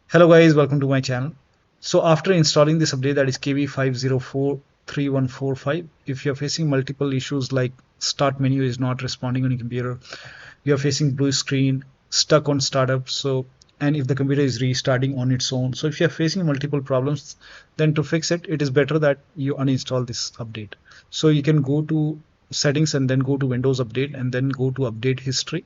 Hello guys, welcome to my channel. So after installing this update, that is KB5043145, if you're facing multiple issues like start menu is not responding on your computer, you're facing blue screen, stuck on startup, and if the computer is restarting on its own. So if you're facing multiple problems, then to fix it, it is better that you uninstall this update. So you can go to settings and then go to Windows Update and then go to update history.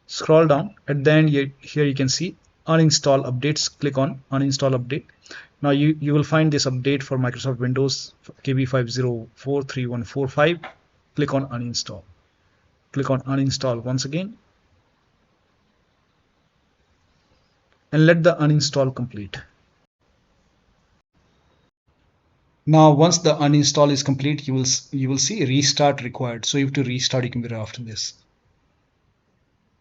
Scroll down and then here you can see uninstall updates. Click on uninstall update. Now you will find this update for Microsoft Windows KB5043145. Click on uninstall. Click on uninstall once again and let the uninstall complete. Now once the uninstall is complete, you will see restart required. So you have to restart your computer after this.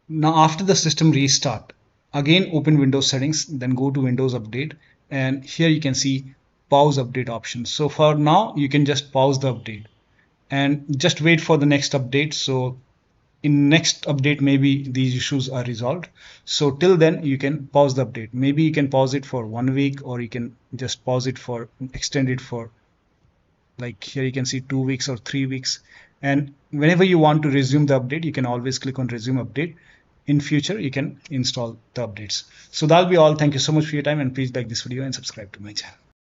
Now after the system restart, again open Windows settings, then go to Windows Update, and here you can see pause update options. So for now you can just pause the update and just wait for the next update. So in next update maybe these issues are resolved. So till then you can pause the update. Maybe you can pause it for 1 week, or you can just pause it for extend it for, like here you can see 2 weeks or 3 weeks. And whenever you want to resume the update, you can always click on resume update. In future you can install the updates. So that'll be all. Thank you so much for your time, and please like this video and subscribe to my channel.